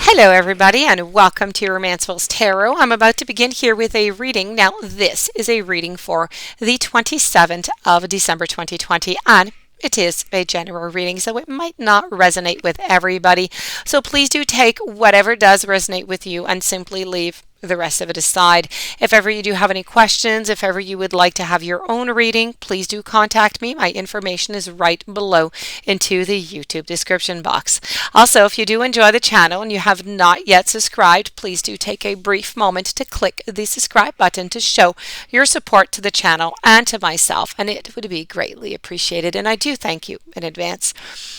Hello everybody and welcome to Romanceful's Tarot. I'm about to begin here with a reading. Now this is a reading for the 27th of December 2020 and it is a general reading, so it might not resonate with everybody. So please do take whatever does resonate with you and simply leave the rest of it aside. If ever you do have any questions, if ever you would like to have your own reading, please do contact me. My information is right below into the YouTube description box. Also, if you do enjoy the channel and you have not yet subscribed, please do take a brief moment to click the subscribe button to show your support to the channel and to myself, and it would be greatly appreciated, and I do thank you in advance.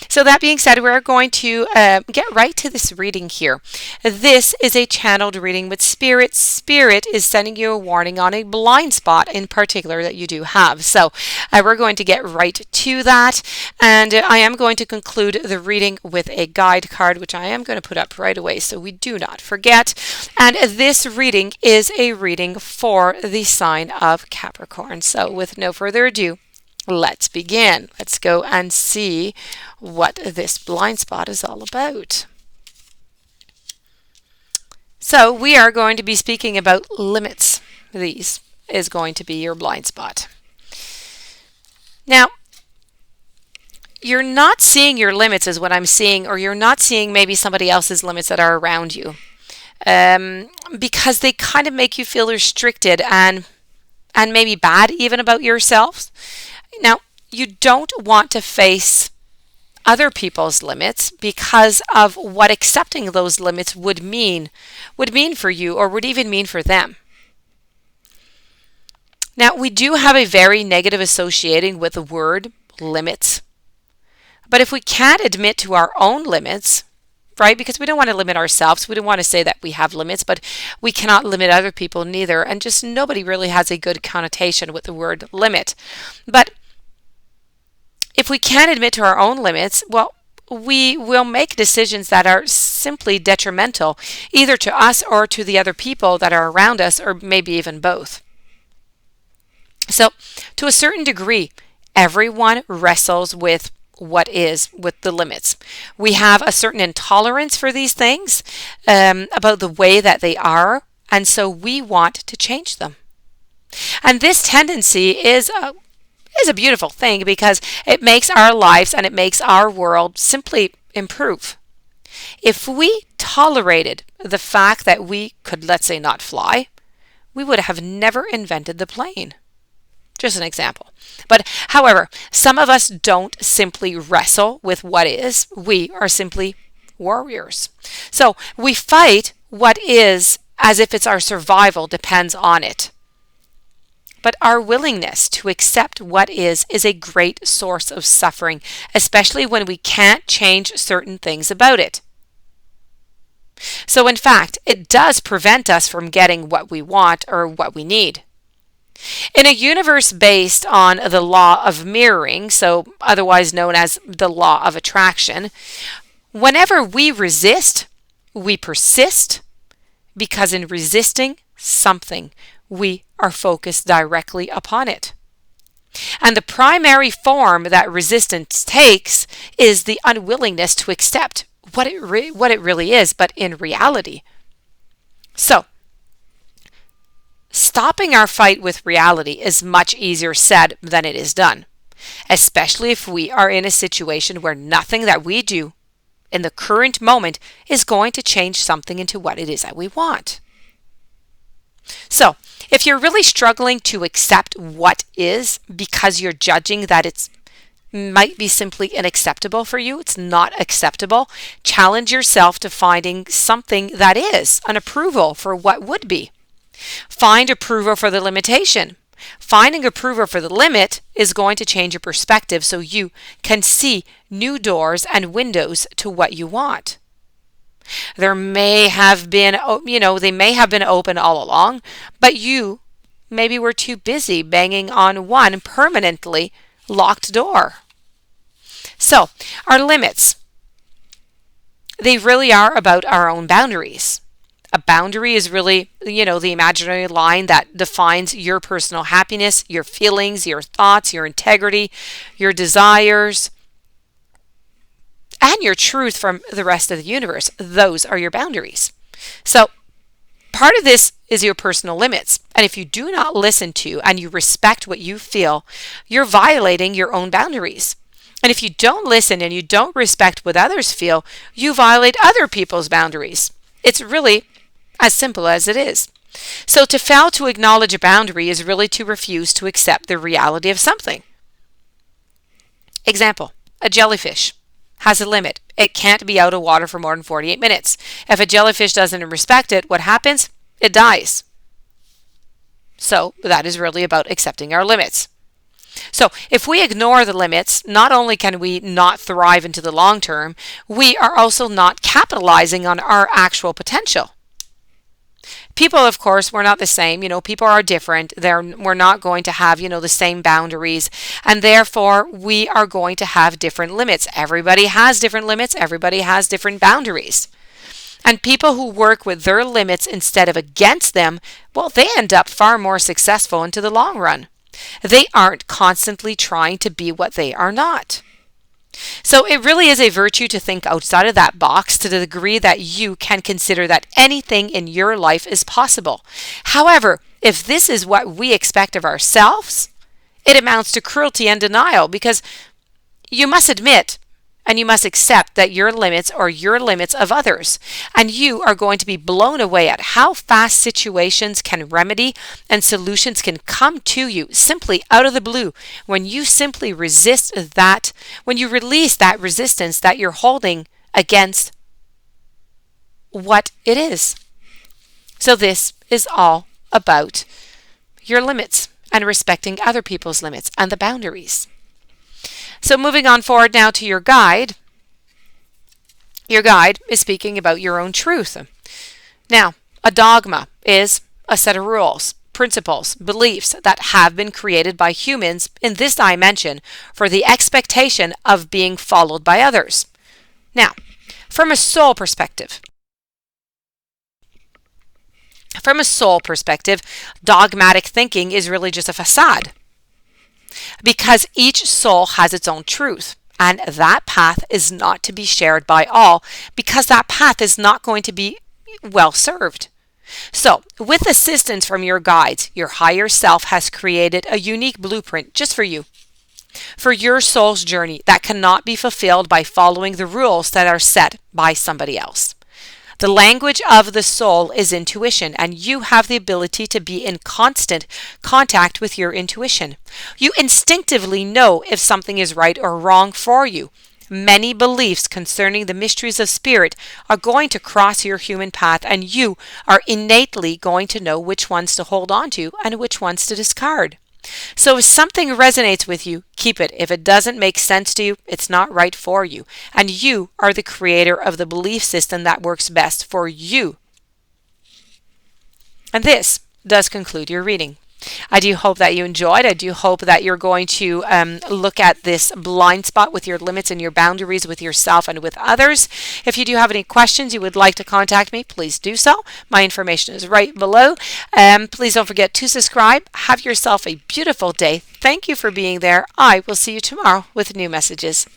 So that being said, we're going to get right to this reading here. This is a channeled reading with Spirit. Spirit is sending you a warning on a blind spot in particular that you do have. So we're going to get right to that, and I am going to conclude the reading with a guide card, which I am going to put up right away so we do not forget. And this reading is a reading for the sign of Capricorn. So with no further ado, let's begin. Let's go and see what this blind spot is all about. So we are going to be speaking about limits. These is going to be your blind spot. Now, you're not seeing your limits is what I'm seeing, or you're not seeing maybe somebody else's limits that are around you, because they kind of make you feel restricted and maybe bad even about yourselves. Now, you don't want to face other people's limits because of what accepting those limits would mean for you, or would even mean for them. Now, we do have a very negative associating with the word limits. But if we can't admit to our own limits, right, because we don't want to limit ourselves, we don't want to say that we have limits, but we cannot limit other people neither, and just nobody really has a good connotation with the word limit. But if we can't admit to our own limits, well, we will make decisions that are simply detrimental, either to us or to the other people that are around us, or maybe even both. So, to a certain degree, everyone wrestles with what is with the limits. We have a certain intolerance for these things, about the way that they are, and so we want to change them. And this tendency is a beautiful thing because it makes our lives and it makes our world simply improve. If we tolerated the fact that we could, let's say, not fly, we would have never invented the plane. Just an example. But however, some of us don't simply wrestle with what is. We are simply warriors. So we fight what is as if it's our survival depends on it. But our willingness to accept what is a great source of suffering, especially when we can't change certain things about it. So in fact, it does prevent us from getting what we want or what we need. In a universe based on the law of mirroring, so otherwise known as the law of attraction, whenever we resist, we persist, because in resisting something, we are focused directly upon it. And the primary form that resistance takes is the unwillingness to accept what it really is, but in reality. So, stopping our fight with reality is much easier said than it is done, especially if we are in a situation where nothing that we do in the current moment is going to change something into what it is that we want. So, if you're really struggling to accept what is because you're judging that it might be simply unacceptable for you, it's not acceptable, challenge yourself to finding something that is an approval for what would be. Find approval for the limitation. Finding approval for the limit is going to change your perspective so you can see new doors and windows to what you want. There may have been, they may have been open all along, but you maybe were too busy banging on one permanently locked door. So, our limits, they really are about our own boundaries. A boundary is really, the imaginary line that defines your personal happiness, your feelings, your thoughts, your integrity, your desires. and your truth from the rest of the universe. Those are your boundaries. So part of this is your personal limits. And if you do not listen to and you respect what you feel, you're violating your own boundaries. And if you don't listen and you don't respect what others feel, you violate other people's boundaries. It's really as simple as it is. So to fail to acknowledge a boundary is really to refuse to accept the reality of something. Example, a jellyfish has a limit. It can't be out of water for more than 48 minutes. If a jellyfish doesn't respect it, what happens? It dies. So that is really about accepting our limits. So if we ignore the limits, not only can we not thrive into the long term, we are also not capitalizing on our actual potential. People, of course, we're not the same. People are different. We're not going to have, the same boundaries. And therefore, we are going to have different limits. Everybody has different limits. Everybody has different boundaries. And people who work with their limits instead of against them, well, they end up far more successful into the long run. They aren't constantly trying to be what they are not. So it really is a virtue to think outside of that box to the degree that you can consider that anything in your life is possible. However, if this is what we expect of ourselves, it amounts to cruelty and denial, because you must admit and you must accept that your limits are your limits of others, and you are going to be blown away at how fast situations can remedy and solutions can come to you simply out of the blue when you simply resist that, when you release that resistance that you're holding against what it is. So this is all about your limits and respecting other people's limits and the boundaries. So moving on forward now to your guide. Your guide is speaking about your own truth. Now, a dogma is a set of rules, principles, beliefs that have been created by humans in this dimension for the expectation of being followed by others. Now, from a soul perspective, dogmatic thinking is really just a facade, because each soul has its own truth, and that path is not to be shared by all, because that path is not going to be well served. So, with assistance from your guides, your higher self has created a unique blueprint just for you, for your soul's journey that cannot be fulfilled by following the rules that are set by somebody else. The language of the soul is intuition, and you have the ability to be in constant contact with your intuition. You instinctively know if something is right or wrong for you. Many beliefs concerning the mysteries of spirit are going to cross your human path, and you are innately going to know which ones to hold on to and which ones to discard. So if something resonates with you, keep it. If it doesn't make sense to you, it's not right for you. And you are the creator of the belief system that works best for you. And this does conclude your reading. I do hope that you enjoyed. I do hope that you're going to look at this blind spot with your limits and your boundaries with yourself and with others. If you do have any questions you would like to contact me, please do so. My information is right below. Please don't forget to subscribe. Have yourself a beautiful day. Thank you for being there. I will see you tomorrow with new messages.